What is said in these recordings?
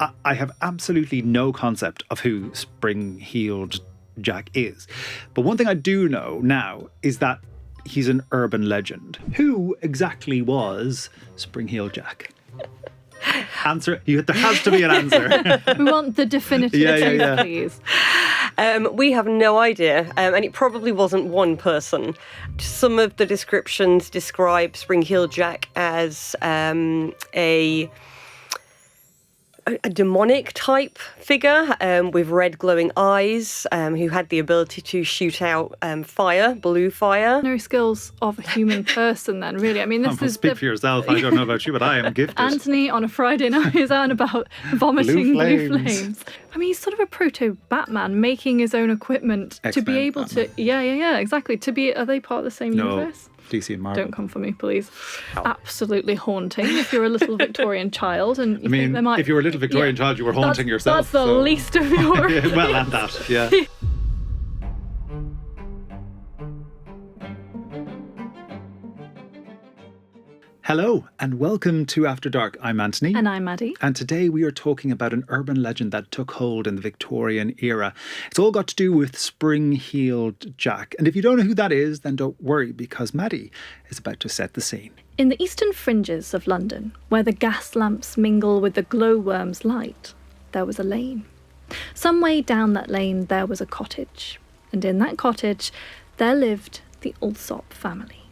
I have absolutely no concept of who Spring-Heeled Jack is. But one thing I do know now is that he's an urban legend. Who exactly was Spring-Heeled Jack? Answer. There has to be an answer. We want the definitive please. We have no idea, and it probably wasn't one person. Some of the descriptions describe Spring-Heeled Jack as a demonic type figure with red glowing eyes who had the ability to shoot out fire, blue fire. No skills of a human person then, really. I mean, this is speak for yourself. I don't know about you, but I am gifted. Anthony on a Friday night is on about vomiting blue flames. I mean, he's sort of a proto-Batman, making his own equipment to be able Batman. to... Yeah, exactly. Are they part of the same universe? DC and Marvel. Don't come for me, please. Absolutely haunting if you're a little Victorian child. And you think there might... if you were a little Victorian child, you were haunting yourself. That's the least of your... Well, and that, yeah. Hello and welcome to After Dark. I'm Anthony. And I'm Maddy. And today we are talking about an urban legend that took hold in the Victorian era. It's all got to do with Spring-Heeled Jack. And if you don't know who that is, then don't worry, because Maddy is about to set the scene. In the eastern fringes of London, where the gas lamps mingle with the glowworm's light, there was a lane. Some way down that lane there was a cottage. And in that cottage there lived the Alsop family.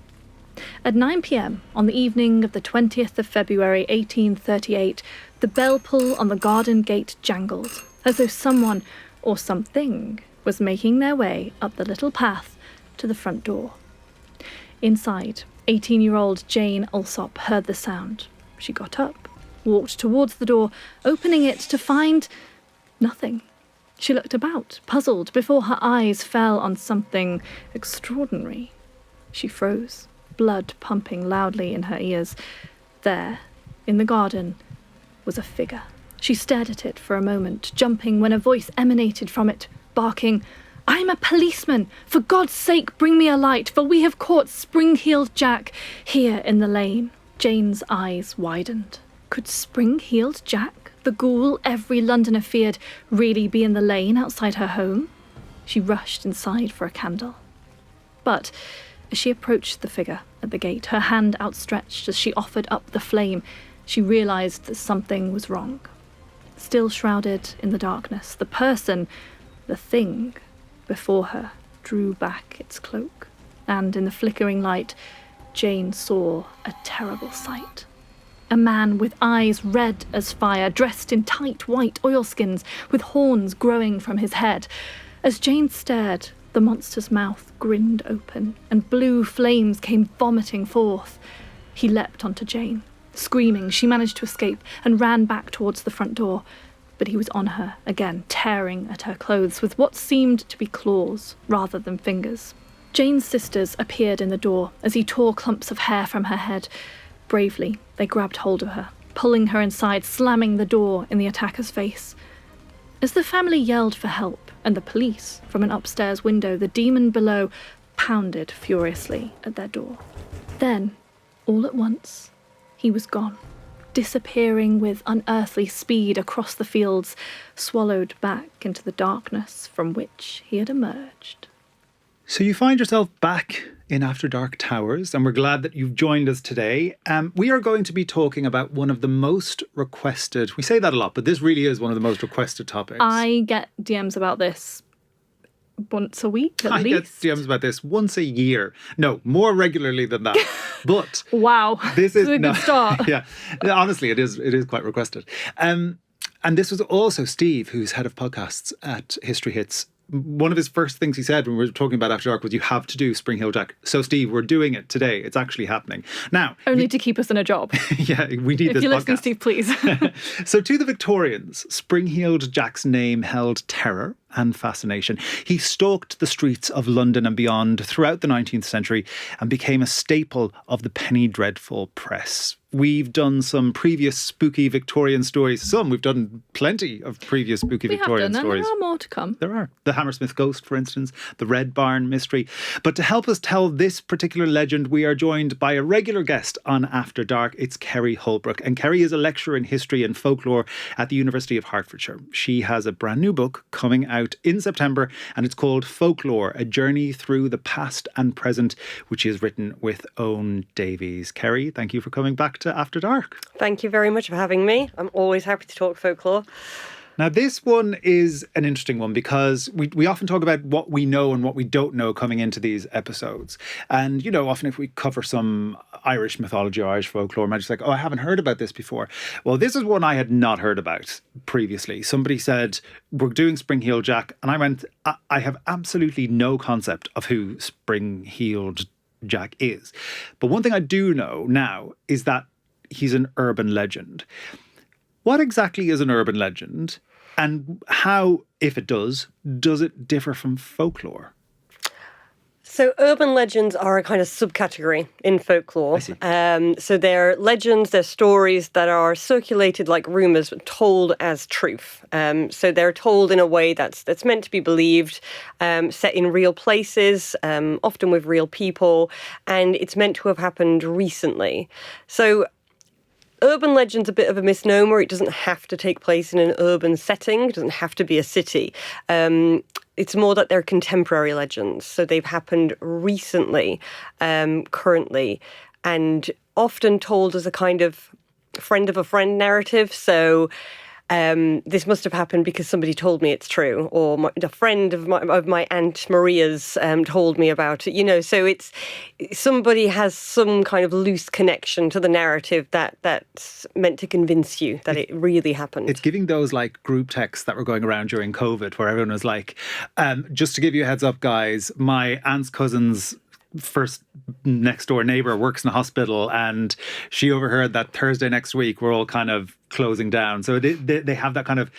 At 9 p.m. on the evening of the 20th of February 1838, the bell pull on the garden gate jangled, as though someone or something was making their way up the little path to the front door. Inside, 18-year-old Jane Alsop heard the sound. She got up, walked towards the door, opening it to find nothing. She looked about, puzzled, before her eyes fell on something extraordinary. She froze, blood pumping loudly in her ears. There, in the garden, was a figure. She stared at it for a moment, jumping when a voice emanated from it, barking, "I'm a policeman! For God's sake, bring me a light, for we have caught Spring-Heeled Jack here in the lane." Jane's eyes widened. Could Spring-Heeled Jack, the ghoul every Londoner feared, really be in the lane outside her home? She rushed inside for a candle. But as she approached the figure at the gate, her hand outstretched as she offered up the flame, she realised that something was wrong. Still shrouded in the darkness, the person, the thing, before her drew back its cloak, and in the flickering light, Jane saw a terrible sight. A man with eyes red as fire, dressed in tight white oilskins, with horns growing from his head. As Jane stared, the monster's mouth grinned open, and blue flames came vomiting forth. He leapt onto Jane. Screaming, she managed to escape and ran back towards the front door. But he was on her again, tearing at her clothes with what seemed to be claws rather than fingers. Jane's sisters appeared in the door as he tore clumps of hair from her head. Bravely, they grabbed hold of her, pulling her inside, slamming the door in the attacker's face. As the family yelled for help, and the police, from an upstairs window, the demon below pounded furiously at their door. Then, all at once, he was gone, disappearing with unearthly speed across the fields, swallowed back into the darkness from which he had emerged. So you find yourself back in After Dark Towers, and we're glad that you've joined us today. We are going to be talking about one of the most requested, we say that a lot, but this really is one of the most requested topics. I get DMs about this once a week, at least. I get DMs about this once a year. No, more regularly than that. But wow, this is a good start. Yeah, honestly, it is quite requested. And this was also Steve, who's head of podcasts at History Hits. One of his first things he said when we were talking about After Dark was, you have to do Spring-Heeled Jack. So, Steve, we're doing it today. It's actually happening. Now, only to keep us in a job. Yeah, we need this podcast. If you're listening, Steve, please. So, to the Victorians, Spring-Heeled Jack's name held terror and fascination. He stalked the streets of London and beyond throughout the 19th century and became a staple of the penny dreadful press. We've done some previous spooky Victorian stories. We've done plenty of previous spooky Victorian stories. And there are more to come. There are. The Hammersmith Ghost, for instance, the Red Barn Mystery. But to help us tell this particular legend, we are joined by a regular guest on After Dark. It's Ceri Houlbrook. And Ceri is a lecturer in history and folklore at the University of Hertfordshire. She has a brand new book coming out in September, and it's called Folklore, A Journey Through the Past and Present, which is written with Owen Davies. Ceri, thank you for coming back to After Dark. Thank you very much for having me. I'm always happy to talk folklore. Now, this one is an interesting one because we often talk about what we know and what we don't know coming into these episodes. And, often if we cover some Irish mythology or Irish folklore, I'm just like, I haven't heard about this before. Well, this is one I had not heard about previously. Somebody said, we're doing Spring-Heeled Jack. And I went, I have absolutely no concept of who Spring-Heeled Jack is. But one thing I do know now is that he's an urban legend. What exactly is an urban legend, and how, if it does it differ from folklore? So urban legends are a kind of subcategory in folklore. I see. So they're legends, they're stories that are circulated like rumours, but told as truth. So they're told in a way that's meant to be believed, set in real places, often with real people, and it's meant to have happened recently. So urban legend's a bit of a misnomer. It doesn't have to take place in an urban setting. It doesn't have to be a city. It's more that they're contemporary legends. So they've happened recently, currently, and often told as a kind of friend of a friend narrative. So this must have happened because somebody told me it's true, or a friend of my Aunt Maria's told me about it. So it's somebody has some kind of loose connection to the narrative that's meant to convince you that it really happened. It's giving those like group texts that were going around during COVID, where everyone was like, just to give you a heads up, guys, my aunt's cousin's first next door neighbour works in a hospital, and she overheard that Thursday next week we're all kind of closing down. So they have that kind of,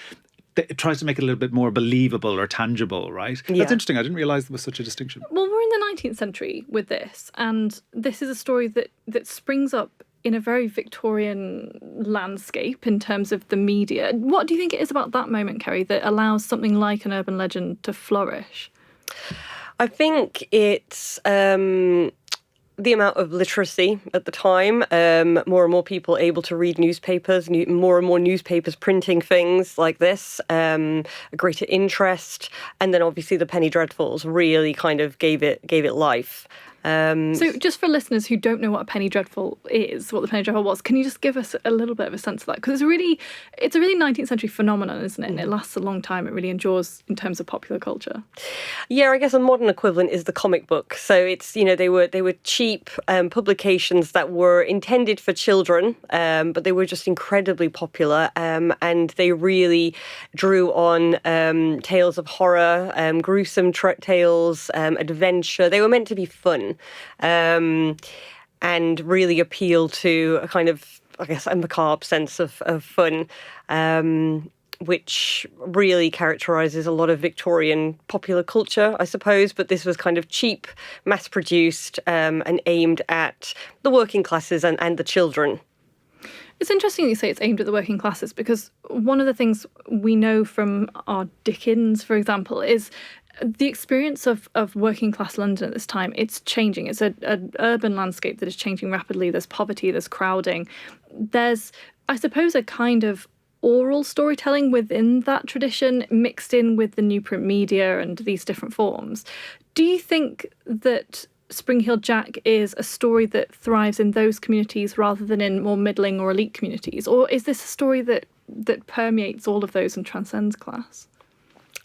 it tries to make it a little bit more believable or tangible, right? Yeah. That's interesting. I didn't realise there was such a distinction. Well, we're in the 19th century with this, and this is a story that springs up in a very Victorian landscape in terms of the media. What do you think it is about that moment, Ceri, that allows something like an urban legend to flourish? I think it's the amount of literacy at the time, more and more people able to read newspapers, more and more newspapers printing things like this, a greater interest, and then obviously the penny dreadfuls really kind of gave it life. So just for listeners who don't know what a penny dreadful is, what the penny dreadful was, can you just give us a little bit of a sense of that? Because it's a really 19th century phenomenon, isn't it? And it lasts a long time. It really endures in terms of popular culture. Yeah, I guess a modern equivalent is the comic book. So it's, they were cheap publications that were intended for children, but they were just incredibly popular, and they really drew on tales of horror, gruesome tales, adventure. They were meant to be fun. And really appeal to a kind of, I guess, a macabre sense of fun, which really characterises a lot of Victorian popular culture, I suppose. But this was kind of cheap, mass-produced, and aimed at the working classes and the children. It's interesting you say it's aimed at the working classes, because one of the things we know from our Dickens, for example, is the experience of working class London at this time. It's changing. It's an urban landscape that is changing rapidly. There's poverty, there's crowding. There's, I suppose, a kind of oral storytelling within that tradition mixed in with the new print media and these different forms. Do you think that Spring-Heeled Jack is a story that thrives in those communities rather than in more middling or elite communities? Or is this a story that permeates all of those and transcends class?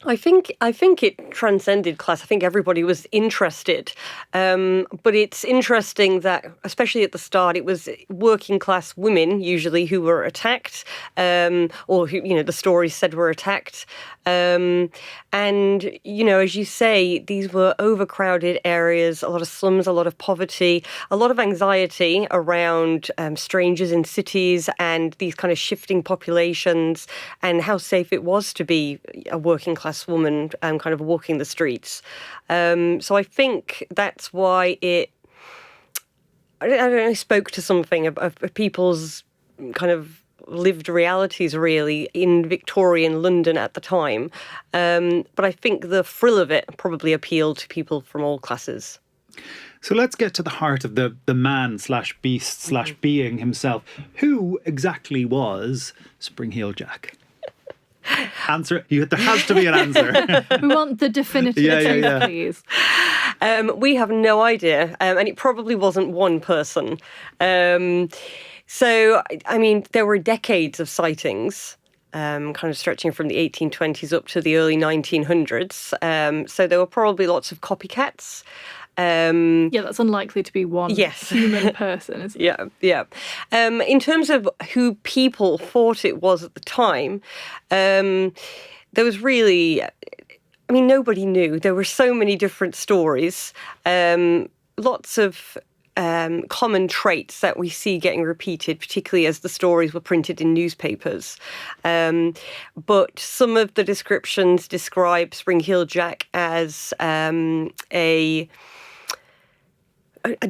I think it transcended class. I think everybody was interested. But it's interesting that, especially at the start, it was working class women usually who were attacked, or who, the stories said were attacked. And, as you say, these were overcrowded areas, a lot of slums, a lot of poverty, a lot of anxiety around strangers in cities and these kind of shifting populations, and how safe it was to be a working class middle-class woman kind of walking the streets. So I think that's why I don't know, spoke to something of people's kind of lived realities, really, in Victorian London at the time. But I think the thrill of it probably appealed to people from all classes. So let's get to the heart of the man slash beast slash being himself. Who exactly was Spring-Heeled Jack? Answer. There has to be an answer. We want the definitive truth, please. We have no idea, and it probably wasn't one person. So, I mean, there were decades of sightings, kind of stretching from the 1820s up to the early 1900s. So there were probably lots of copycats. That's unlikely to be one human person, isn't it? Yeah. In terms of who people thought it was at the time, there was really, I mean, nobody knew. There were so many different stories, lots of common traits that we see getting repeated, particularly as the stories were printed in newspapers. But some of the descriptions describe Spring-Heeled Jack as a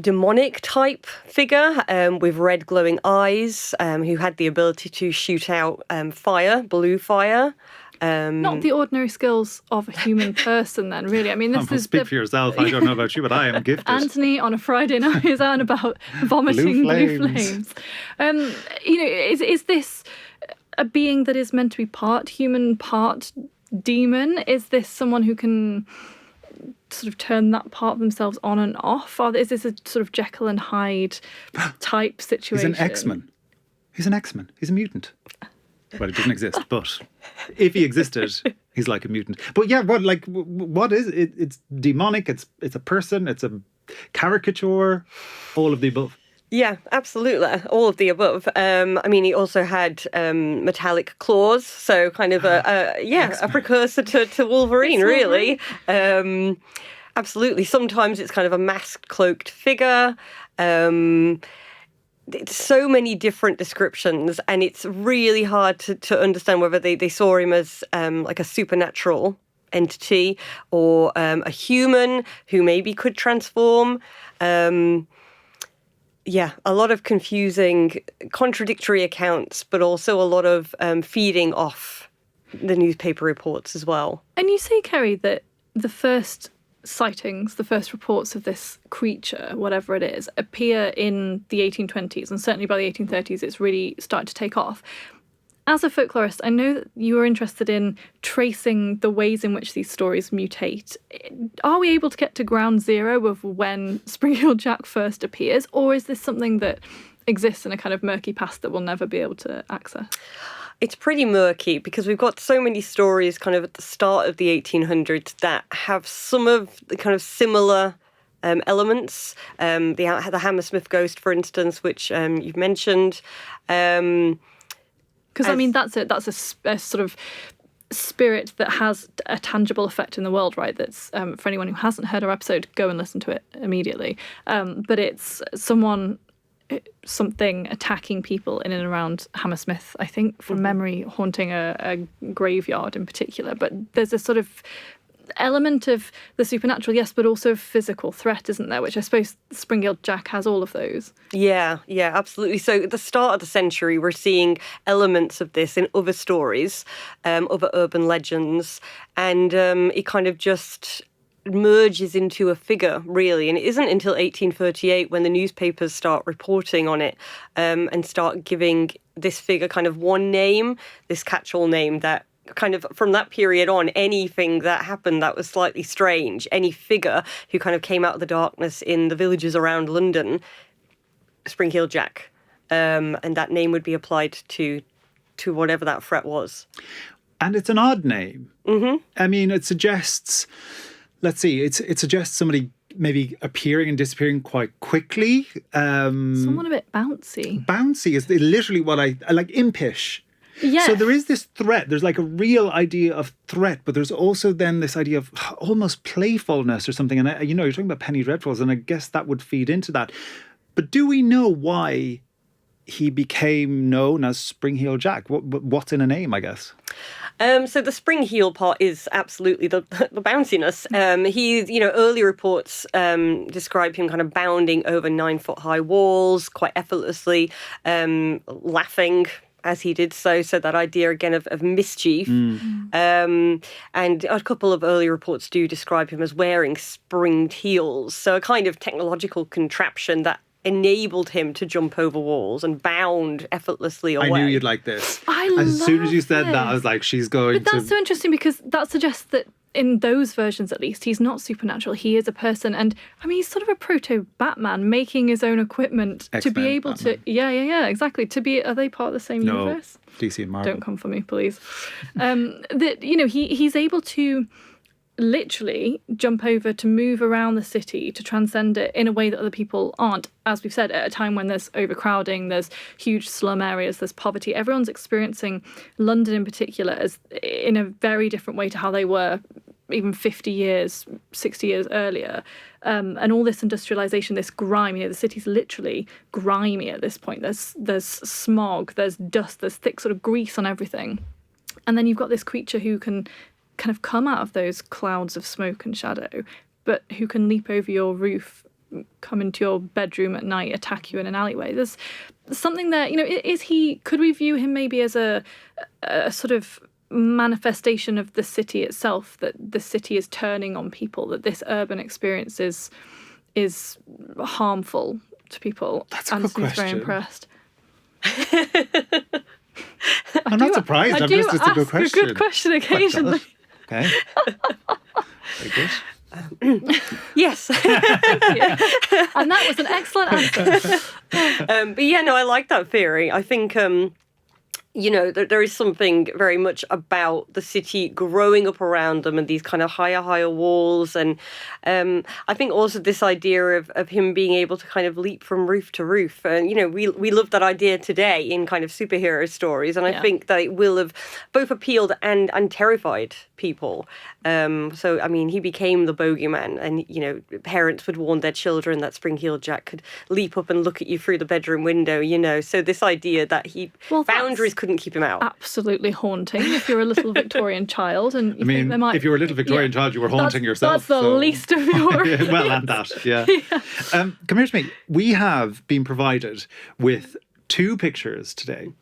demonic type figure with red glowing eyes, who had the ability to shoot out fire, blue fire. Not the ordinary skills of a human person, then, really. I mean, this is speak for yourself. I don't know about you, but I am gifted. Anthony on a Friday night is out and about vomiting blue flames. Is this a being that is meant to be part human, part demon? Is this someone who can sort of turn that part of themselves on and off? Or is this a sort of Jekyll and Hyde type situation? He's an X-Men. He's a mutant. Well, it doesn't exist, but if he existed, he's like a mutant. But yeah, what is it? It's demonic. It's a person. It's a caricature. All of the above. Yeah, absolutely. All of the above. I mean, he also had metallic claws, so kind of a precursor to Wolverine, really. Absolutely. Sometimes it's kind of a masked, cloaked figure. It's so many different descriptions, and it's really hard to understand whether they saw him as like a supernatural entity or a human who maybe could transform. A lot of confusing, contradictory accounts, but also a lot of feeding off the newspaper reports as well. And you say, Ceri, that the first sightings, the first reports of this creature, whatever it is, appear in the 1820s, and certainly by the 1830s it's really started to take off. As a folklorist, I know that you are interested in tracing the ways in which these stories mutate. Are we able to get to ground zero of when Spring-Heeled Jack first appears, or is this something that exists in a kind of murky past that we'll never be able to access? It's pretty murky because we've got so many stories kind of at the start of the 1800s that have some of the kind of similar elements. The Hammersmith ghost, for instance, which you've mentioned. Because I mean, that's a sort of spirit that has a tangible effect in the world, right? That's for anyone who hasn't heard our episode, go and listen to it immediately. But it's something attacking people in and around Hammersmith, I think, from memory, haunting a graveyard in particular. But there's a sort of element of the supernatural, yes, but also physical threat, isn't there? Which I suppose Spring-Heeled Jack has all of those. Yeah, absolutely. So at the start of the century, we're seeing elements of this in other stories, other urban legends, and it kind of just merges into a figure, really. And it isn't until 1838 when the newspapers start reporting on it and start giving this figure kind of one name, this catch-all name that kind of from that period on, anything that happened that was slightly strange, any figure who kind of came out of the darkness in the villages around London, Spring-Heeled Jack. And that name would be applied to whatever that threat was. And it's an odd name. Mm-hmm. I mean, it suggests... Let's see, it suggests somebody maybe appearing and disappearing quite quickly. Someone a bit bouncy. Bouncy is literally what I like, impish. Yeah. So there is this threat. There's like a real idea of threat, but there's also then this idea of almost playfulness or something. And, you're talking about penny dreadfuls, and I guess that would feed into that. But do we know why he became known as Spring-Heeled Jack? What's in a name, I guess? So the spring heel part is absolutely the bounciness. Early reports describe him kind of bounding over 9-foot high walls quite effortlessly, laughing as he did so that idea again of mischief. And a couple of early reports do describe him as wearing springed heels, so a kind of technological contraption that enabled him to jump over walls and bound effortlessly away. I knew you'd like this. As soon as you said this. that, I was like, she's going But that's so interesting because that suggests that in those versions, at least, he's not supernatural. He is a person. And I mean, he's sort of a proto-Batman, making his own equipment to be able Batman. to... Yeah, exactly. Are they part of the same universe? DC and Marvel. Don't come for me, please. He's able to literally jump over, to move around the city, to transcend it in a way that other people aren't. As we've said, at a time when there's overcrowding, there's huge slum areas, there's poverty. Everyone's experiencing London in particular as in a very different way to how they were even 50 years, 60 years earlier. And all this industrialisation, this grime, the city's literally grimy at this point. There's smog, there's dust, there's thick sort of grease on everything. And then you've got this creature who can kind of come out of those clouds of smoke and shadow, but who can leap over your roof, come into your bedroom at night, attack you in an alleyway. There's something there, could we view him maybe as a sort of manifestation of the city itself, that the city is turning on people, that this urban experience is harmful to people? That's a good question. Very impressed. I'm not surprised. It's a good question. A good question occasionally. Okay. Very good. Yes. And that was an excellent answer. I like that theory. I think there is something very much about the city growing up around them and these kind of higher walls. And I think also this idea of him being able to kind of leap from roof to roof. And, we love that idea today in kind of superhero stories. And I think that it will have both appealed and terrified people. He became the bogeyman, and, parents would warn their children that Spring-Heeled Jack could leap up and look at you through the bedroom window, So this idea that boundaries couldn't keep him out. Absolutely haunting if you're a little Victorian child. And think there might... if you were a little Victorian child, you were haunting yourself. That's the least of your... and that, yeah. Come here to me. We have been provided with two pictures today.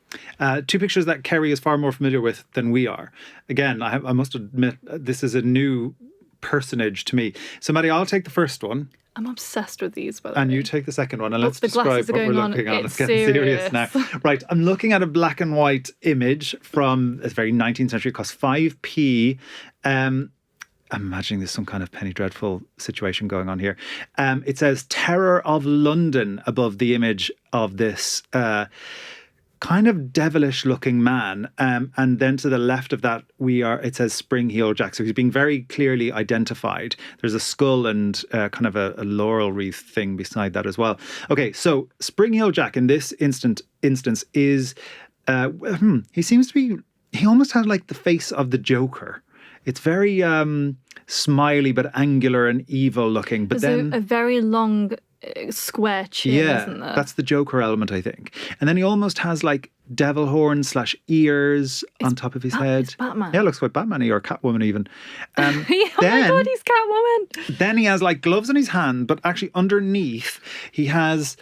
Two pictures that Ceri is far more familiar with than we are. Again, I must admit, this is a new personage to me. So, Maddy, I'll take the first one. I'm obsessed with these, by the way. And you take the second one, and let's the describe glasses are what we're going on. looking at. It's Let's get serious serious. now. Right, I'm looking at a black and white image from a very 19th century. It costs 5p. I'm imagining there's some kind of Penny Dreadful situation going on here. It says Terror of London above the image of this kind of devilish looking man. And then to the left of that, it says Spring-Heeled Jack. So he's being very clearly identified. There's a skull and kind of a laurel wreath thing beside that as well. Okay, so Spring-Heeled Jack in this instance is, he seems to be, he almost has like the face of the Joker. It's very smiley but angular and evil looking. But There's then a very long square chin, isn't there? That's the Joker element, I think. And then he almost has like devil horns / ears on top of his head. It's Batman. Yeah, looks quite Batman-y, or Catwoman even. Oh my God, he's Catwoman. Then he has like gloves in his hand, but actually underneath he has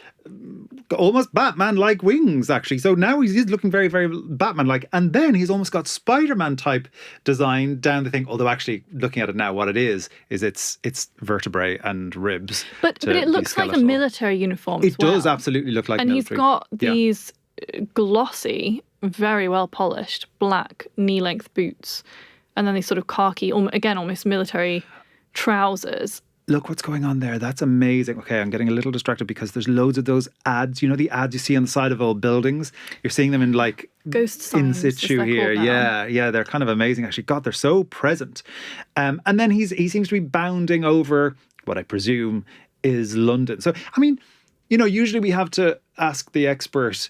almost Batman-like wings, actually. So now he's looking very, very Batman-like. And then he's almost got Spider-Man type design down the thing. Although actually, looking at it now, what it is it's vertebrae and ribs. But it looks like a military uniform as It does absolutely look like military. And he's got these glossy, very well polished, black knee-length boots. And then these sort of khaki, again, almost military trousers. Look what's going on there. That's amazing. Okay, I'm getting a little distracted because there's loads of those ads. You know the ads you see on the side of old buildings? You're seeing them in like ghost signs, in situ here. Yeah, they're kind of amazing actually. God, they're so present. And then he seems to be bounding over what I presume is London. So, I mean, usually we have to ask the expert,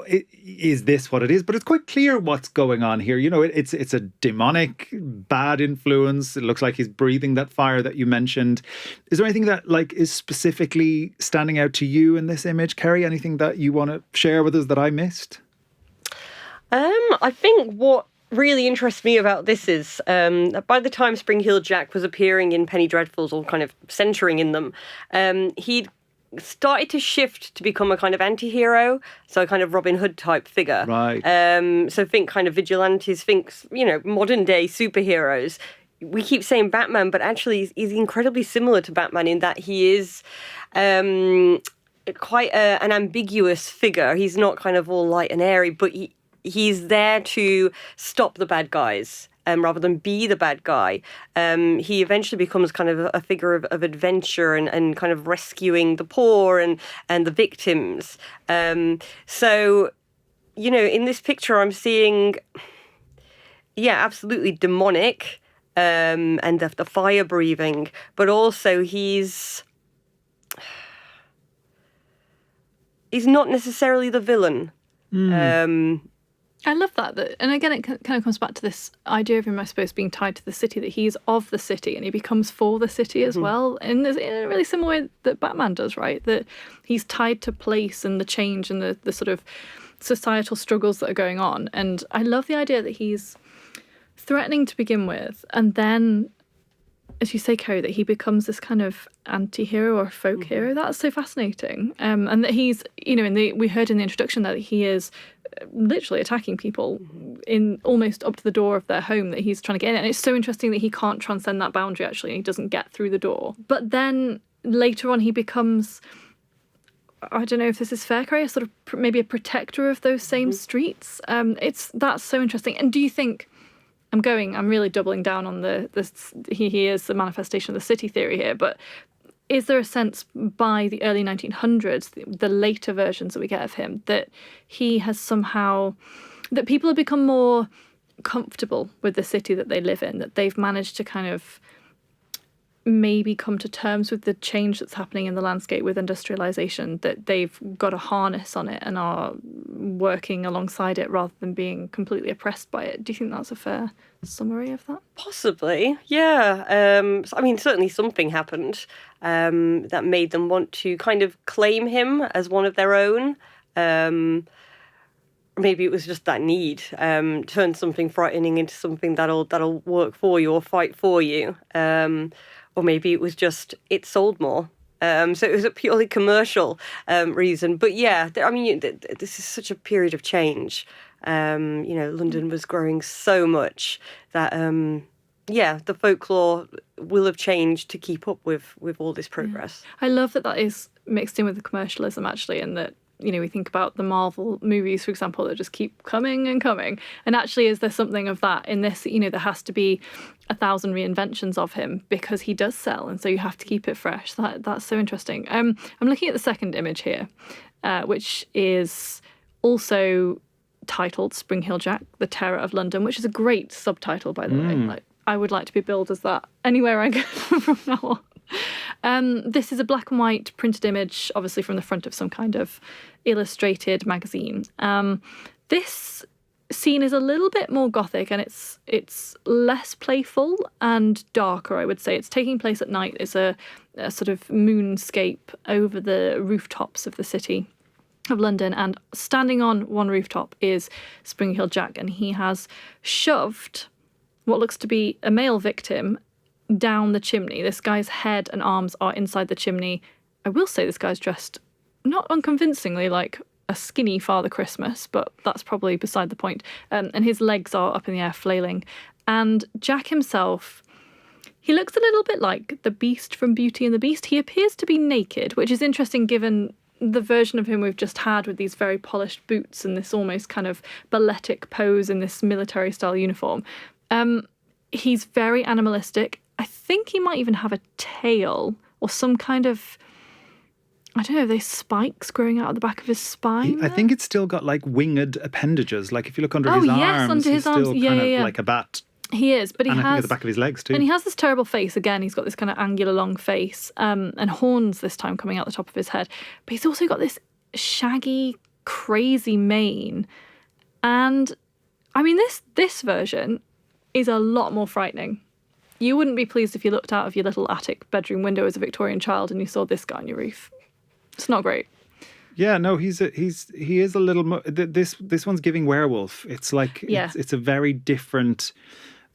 is this what it is? But it's quite clear what's going on here. It's a demonic, bad influence. It looks like he's breathing that fire that you mentioned. Is there anything that is specifically standing out to you in this image, Ceri? Anything that you want to share with us that I missed? I think what really interests me about this is by the time Spring-Heeled Jack was appearing in Penny Dreadfuls, or kind of centering in them, he'd started to shift to become a kind of anti-hero, so a kind of Robin Hood type figure. Right. So think kind of vigilantes, think, modern day superheroes. We keep saying Batman, but actually he's incredibly similar to Batman in that he is quite an ambiguous figure. He's not kind of all light and airy, but he's there to stop the bad guys rather than be the bad guy. He eventually becomes kind of a figure of adventure and kind of rescuing the poor and the victims. So, in this picture I'm seeing, absolutely demonic and the fire breathing, but also he's not necessarily the villain. I love that. And again, it kind of comes back to this idea of him, I suppose, being tied to the city, that he's of the city and he becomes for the city as well. And in a really similar way that Batman does, right? That he's tied to place and the change and the sort of societal struggles that are going on. And I love the idea that he's threatening to begin with, and then, as you say, Ceri, that he becomes this kind of anti-hero or folk hero. That's so fascinating. And that he's, we heard in the introduction that he is literally attacking people in almost up to the door of their home, that he's trying to get in. And it's so interesting that he can't transcend that boundary, actually, and he doesn't get through the door. But then later on he becomes, I don't know if this is fair, Ceri, a sort of maybe a protector of those same streets. That's so interesting. And do you think, I'm really doubling down on he is the manifestation of the city theory here, but is there a sense by the early 1900s, the later versions that we get of him, that he has somehow, that people have become more comfortable with the city that they live in, that they've managed to kind of maybe come to terms with the change that's happening in the landscape with industrialisation, that they've got a harness on it and are working alongside it rather than being completely oppressed by it? Do you think that's a fair summary of that? Possibly, yeah. Certainly something happened that made them want to kind of claim him as one of their own. Maybe it was just that need, turn something frightening into something that'll work for you or fight for you. Or maybe it was just, it sold more. So it was a purely commercial reason. But yeah, this is such a period of change. London was growing so much that, the folklore will have changed to keep up with all this progress. I love that is mixed in with the commercialism, actually, and that, we think about the Marvel movies, for example, that just keep coming and coming. And actually, is there something of that in this? There has to be 1,000 reinventions of him because he does sell, and so you have to keep it fresh. That's so interesting. I'm looking at the second image here, which is also titled Spring-Heeled Jack, The Terror of London, which is a great subtitle, by the way. I would like to be billed as that anywhere I go from now on. This is a black and white printed image, obviously from the front of some kind of illustrated magazine. This scene is a little bit more gothic, and it's less playful and darker, I would say. It's taking place at night. It's a sort of moonscape over the rooftops of the city of London, and standing on one rooftop is Spring-Heeled Jack, and he has shoved what looks to be a male victim down the chimney. This guy's head and arms are inside the chimney. I will say this guy's dressed not unconvincingly like a skinny Father Christmas, but that's probably beside the point. And his legs are up in the air flailing. And Jack himself, he looks a little bit like the Beast from Beauty and the Beast. He appears to be naked, which is interesting given the version of him we've just had with these very polished boots and this almost kind of balletic pose in this military style uniform. He's very animalistic. I think he might even have a tail or some kind of, I don't know, are they spikes growing out of the back of his spine? I think it's still got like winged appendages. Like if you look under his arms, under his arms. Still kind of like a bat. He is, but he and has... I think at the back of his legs too. And he has this terrible face. Again, he's got this kind of angular long face and horns this time coming out the top of his head. But he's also got this shaggy, crazy mane. And, this version is a lot more frightening. You wouldn't be pleased if you looked out of your little attic bedroom window as a Victorian child and you saw this guy on your roof. It's not great. Yeah, no, he is a little this one's giving werewolf. It's like it's a very different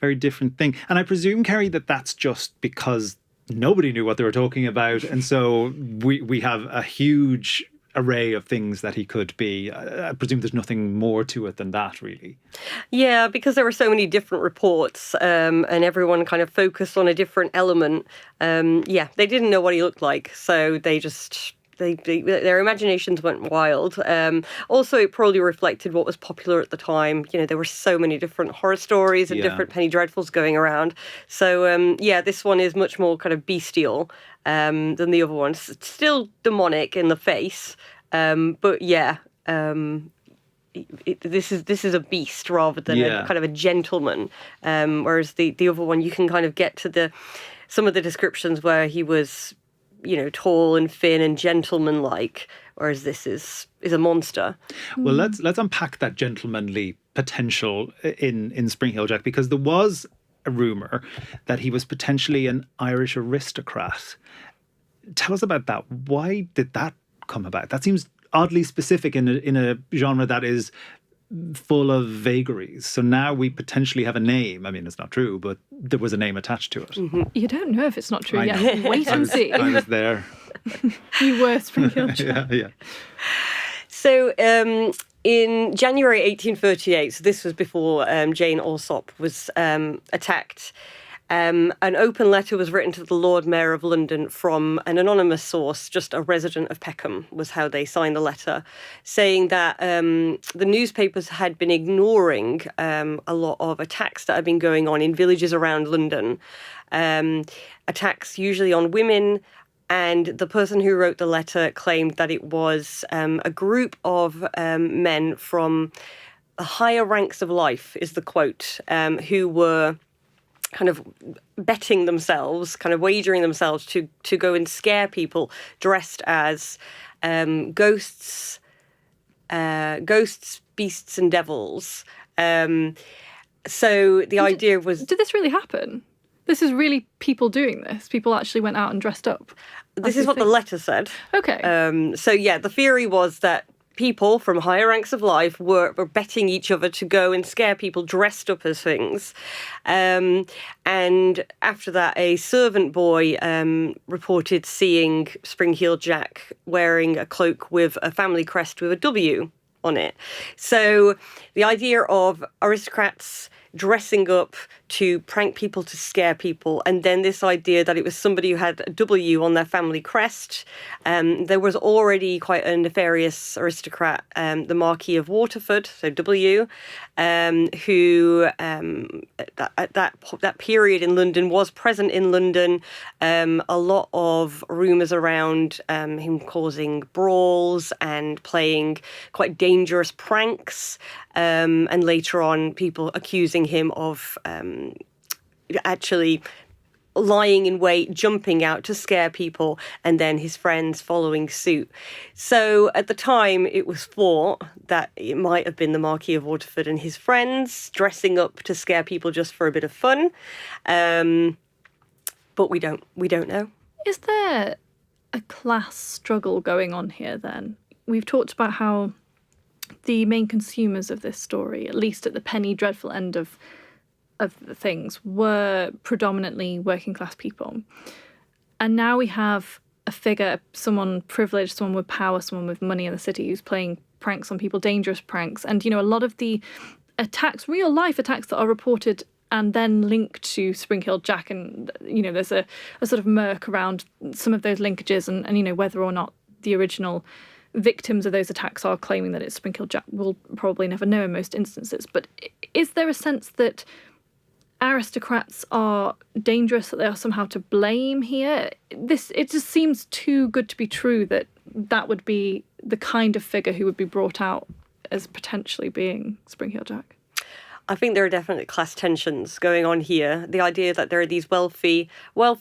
thing. And I presume, Kerry, that's just because nobody knew what they were talking about, and so we have a huge array of things that he could be. I presume there's nothing more to it than that, really. Yeah, because there were so many different reports, and everyone kind of focused on a different element. They didn't know what he looked like, so they just their imaginations went wild. Also, it probably reflected what was popular at the time. You know, there were so many different horror stories and different penny dreadfuls going around. So, this one is much more kind of bestial than the other one. It's still demonic in the face, but this is a beast rather than a kind of a gentleman. Whereas the other one, you can kind of get to some of the descriptions where he was, you know, tall and thin and gentleman-like, whereas this is a monster. Well, let's unpack that gentlemanly potential in Spring Heel Jack, because there was a rumour that he was potentially an Irish aristocrat. Tell us about that. Why did that come about? That seems oddly specific in a genre that is full of vagaries. So now we potentially have a name. I mean, it's not true, but there was a name attached to it. Mm-hmm. You don't know if it's not true yet. Wait and see. I was there. You were Spring Heel Jack. Yeah. So in January 1838, so this was before Jane Alsop was attacked, an open letter was written to the Lord Mayor of London from an anonymous source, just a resident of Peckham was how they signed the letter, saying that the newspapers had been ignoring a lot of attacks that had been going on in villages around London, attacks usually on women. And the person who wrote the letter claimed that it was a group of men from the higher ranks of life, is the quote, who were kind of betting themselves, kind of wagering themselves to go and scare people dressed as ghosts, beasts and devils. So the idea was... Did this really happen? This is really people doing this? People actually went out and dressed up? This is what the letter said. Okay. The theory was that people from higher ranks of life were betting each other to go and scare people dressed up as things. And after that, a servant boy reported seeing Spring Heel Jack wearing a cloak with a family crest with a W on it. So the idea of aristocrats dressing up to prank people, to scare people, and then this idea that it was somebody who had a W on their family crest. There was already quite a nefarious aristocrat, the Marquis of Waterford, so W, who at that period in London was present in London. A lot of rumours around him causing brawls and playing quite dangerous pranks, and later on people accusing him of actually lying in wait, jumping out to scare people, and then his friends following suit. So at the time, it was thought that it might have been the Marquis of Waterford and his friends dressing up to scare people just for a bit of fun. But we don't know. Is there a class struggle going on here then? We've talked about how the main consumers of this story, at least at the penny dreadful end of the things, were predominantly working class people. And now we have a figure, someone privileged, someone with power, someone with money in the city who's playing pranks on people, dangerous pranks. And, you know, a lot of the attacks, real life attacks that are reported and then linked to Spring Heel Jack, and, you know, there's a sort of murk around some of those linkages and, you know, whether or not the original victims of those attacks are claiming that it's Spring Heel Jack, we'll probably never know in most instances. But is there a sense that aristocrats are dangerous, that they are somehow to blame here? It just seems too good to be true that would be the kind of figure who would be brought out as potentially being Spring Heel Jack. I think there are definitely class tensions going on here. The idea that there are these wealthy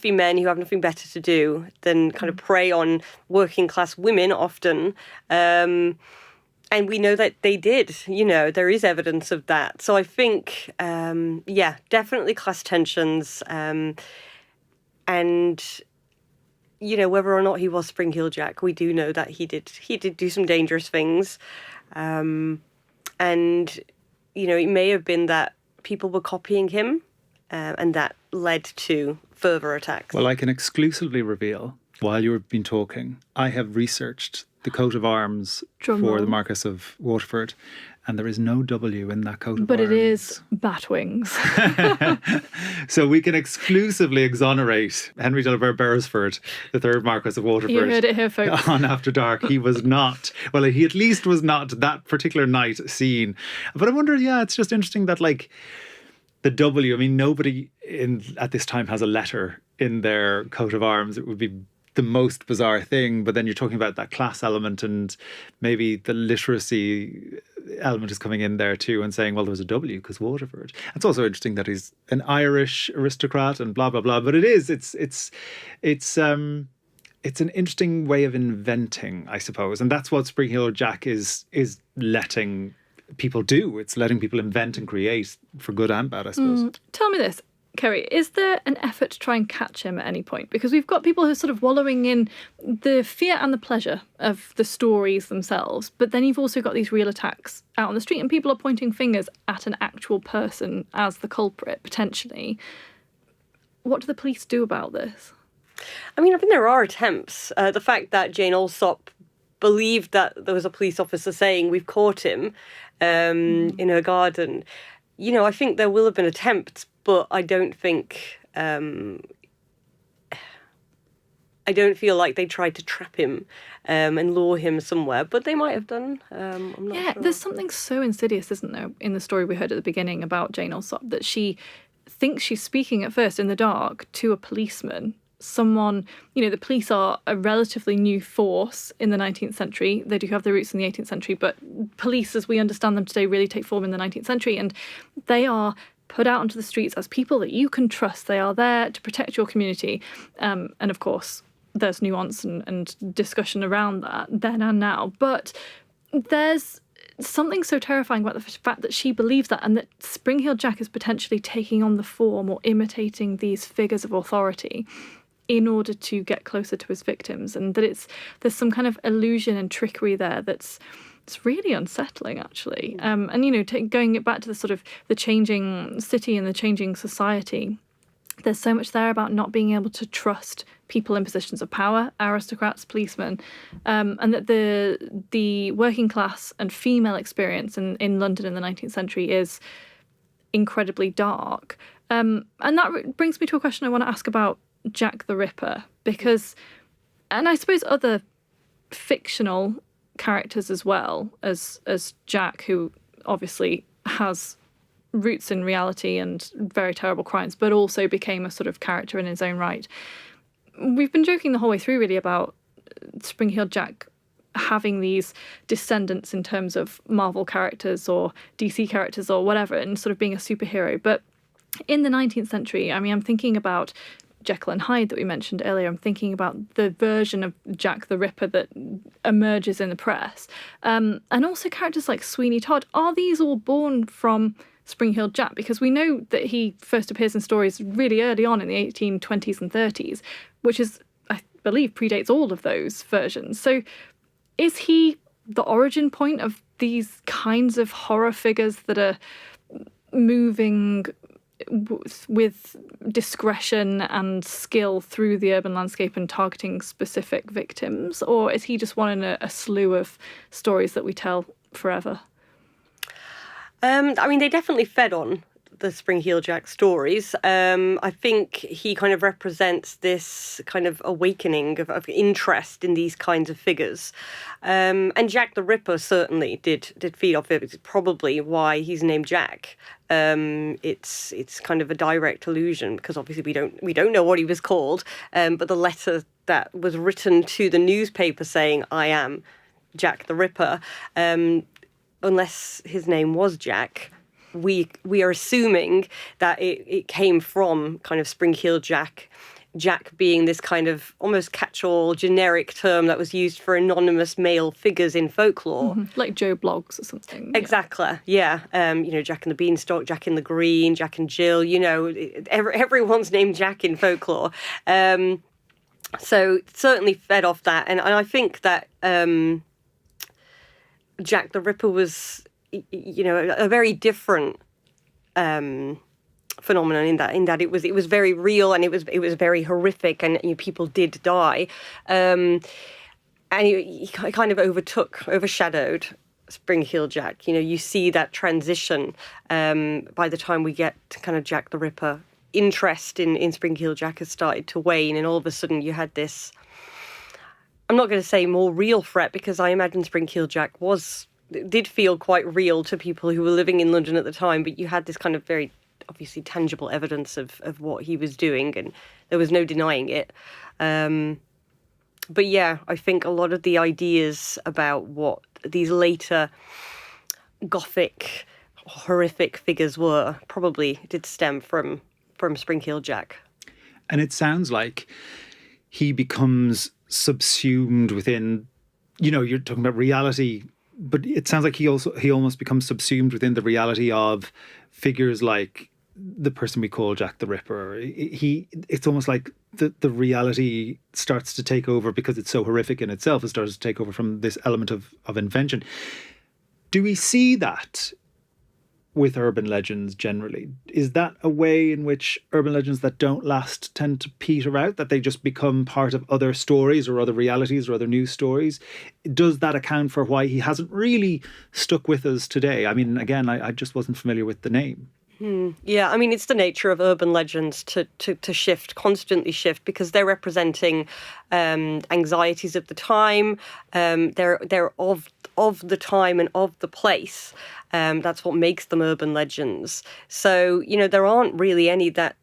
men who have nothing better to do than kind of prey on working class women often. And we know that they did, you know, there is evidence of that. So I think, definitely class tensions. And whether or not he was Spring-Heeled Jack, we do know that he did do some dangerous things. And, it may have been that people were copying him, and that led to further attacks. Well, I can exclusively reveal, while you've been talking, I have researched the coat of arms for the Marquess of Waterford, and there is no W in that coat of arms. But it is bat wings. So we can exclusively exonerate Henry de Beresford, the third Marquess of Waterford. You heard it here, folks. On After Dark. He was not, well, he at least was not that particular night seen. But I wonder, it's just interesting that, like, the W, I mean, nobody at this time has a letter in their coat of arms. It would be the most bizarre thing. But then you're talking about that class element, and maybe the literacy element is coming in there too, and saying, well, there was a W because Waterford. It's also interesting that he's an Irish aristocrat and blah blah blah. But it's an interesting way of inventing, I suppose, and that's what Spring-Heeled Jack is letting people do. It's letting people invent and create for good and bad, I suppose. Tell me this, Ceri, is there an effort to try and catch him at any point? Because we've got people who are sort of wallowing in the fear and the pleasure of the stories themselves, but then you've also got these real attacks out on the street, and people are pointing fingers at an actual person as the culprit, potentially. What do the police do about this? I mean, I think there are attempts. The fact that Jane Alsop believed that there was a police officer saying, we've caught him in her garden. I think there will have been attempts, but I don't think... I don't feel like they tried to trap him and lure him somewhere, but they might have done. I'm not sure. There's something so insidious, isn't there, in the story we heard at the beginning about Jane Alsop, that she thinks she's speaking at first in the dark to a policeman. Someone, the police are a relatively new force in the 19th century. They do have their roots in the 18th century, but police, as we understand them today, really take form in the 19th century. And they are put out onto the streets as people that you can trust. They are there to protect your community. And of course, there's nuance and discussion around that then and now. But there's something so terrifying about the fact that she believes that, and that Spring-Heeled Jack is potentially taking on the form or imitating these figures of authority in order to get closer to his victims, and that there's some kind of illusion and trickery there it's really unsettling, actually. Going it back to the sort of the changing city and the changing society, there's so much there about not being able to trust people in positions of power, aristocrats, policemen, and that the working class and female experience in London in the 19th century is incredibly dark. And that brings me to a question I want to ask about Jack the Ripper, because, and I suppose other fictional characters as well as Jack, who obviously has roots in reality and very terrible crimes, but also became a sort of character in his own right. We've been joking the whole way through really about Spring-Heeled Jack having these descendants in terms of Marvel characters or DC characters or whatever, and sort of being a superhero. But in the 19th century, I mean, I'm thinking about Jekyll and Hyde that we mentioned earlier. I'm thinking about the version of Jack the Ripper that emerges in the press. And also characters like Sweeney Todd. Are these all born from Spring-Heeled Jack? Because we know that he first appears in stories really early on in the 1820s and 30s, which is, I believe, predates all of those versions. So is he the origin point of these kinds of horror figures that are moving with discretion and skill through the urban landscape and targeting specific victims? Or is he just one in a slew of stories that we tell forever? I mean, they definitely fed on the Spring-Heeled Jack stories. I think he kind of represents this kind of awakening of interest in these kinds of figures. And Jack the Ripper certainly did feed off it. It's probably why he's named Jack. It's kind of a direct allusion, because obviously we don't know what he was called, but the letter that was written to the newspaper saying, "I am Jack the Ripper," unless his name was Jack, we are assuming that it came from kind of Spring-Heeled Jack. Jack being this kind of almost catch-all generic term that was used for anonymous male figures in folklore. Mm-hmm. Like Joe Bloggs or something. Exactly, yeah. Jack and the Beanstalk, Jack in the Green, Jack and Jill, everyone's named Jack in folklore. So certainly fed off that. And I think that Jack the Ripper was, a very different phenomenon in that it was very real, and it was very horrific, and people did die. And he kind of overshadowed Spring-Heeled Jack. You see that transition by the time we get to kind of Jack the Ripper. Interest in Spring-Heeled Jack has started to wane, and all of a sudden you had this, I'm not going to say more real threat, because I imagine Spring-Heeled Jack did feel quite real to people who were living in London at the time, but you had this kind of very obviously tangible evidence of what he was doing, and there was no denying it. But yeah, I think a lot of the ideas about what these later Gothic, horrific figures were probably did stem from Spring-Heeled Jack. And it sounds like he becomes subsumed within, you're talking about reality, but it sounds like he almost becomes subsumed within the reality of figures like the person we call Jack the Ripper. It's almost like the reality starts to take over, because it's so horrific in itself. It starts to take over from this element of invention. Do we see that with urban legends generally? Is that a way in which urban legends that don't last tend to peter out, that they just become part of other stories or other realities or other news stories? Does that account for why he hasn't really stuck with us today? I mean, again, I just wasn't familiar with the name. Yeah, I mean, it's the nature of urban legends to constantly shift, because they're representing anxieties of the time. They're of the time and of the place. That's what makes them urban legends. So, there aren't really any that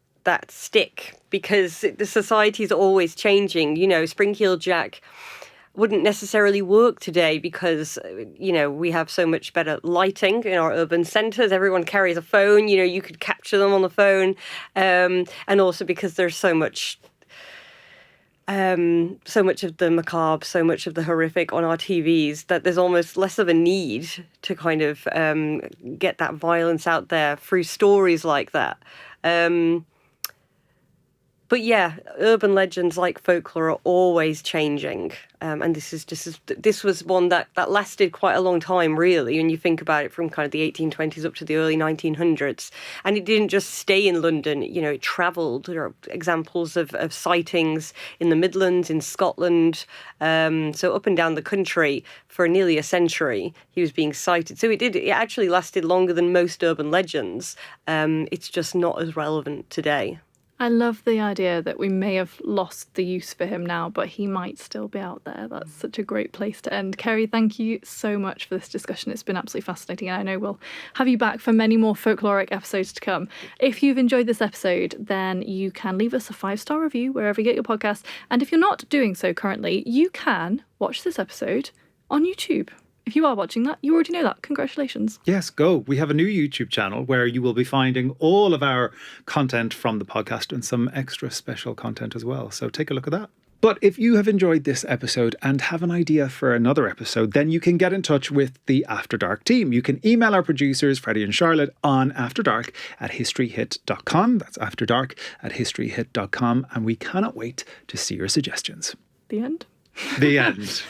stick, because the society is always changing. Spring-Heeled Jack wouldn't necessarily work today because, we have so much better lighting in our urban centres. Everyone carries a phone, you could capture them on the phone. And also because there's so much of the macabre, so much of the horrific on our TVs, that there's almost less of a need to kind of get that violence out there through stories like that. But yeah, urban legends like folklore are always changing, and this was one that lasted quite a long time, really. When you think about it, from kind of the 1820s up to the early 1900s, and it didn't just stay in London. It travelled. There are examples of sightings in the Midlands, in Scotland, so up and down the country for nearly a century. He was being sighted. So it actually lasted longer than most urban legends. It's just not as relevant today. I love the idea that we may have lost the use for him now, but he might still be out there. That's such a great place to end. Ceri, thank you so much for this discussion. It's been absolutely fascinating, and I know we'll have you back for many more folkloric episodes to come. If you've enjoyed this episode, then you can leave us a 5-star review wherever you get your podcasts. And if you're not doing so currently, you can watch this episode on YouTube. If you are watching that, you already know that. Congratulations. Yes, go. We have a new YouTube channel where you will be finding all of our content from the podcast and some extra special content as well. So take a look at that. But if you have enjoyed this episode and have an idea for another episode, then you can get in touch with the After Dark team. You can email our producers, Freddy and Charlotte, on afterdark@historyhit.com. That's afterdark@historyhit.com. And we cannot wait to see your suggestions. The end. The end.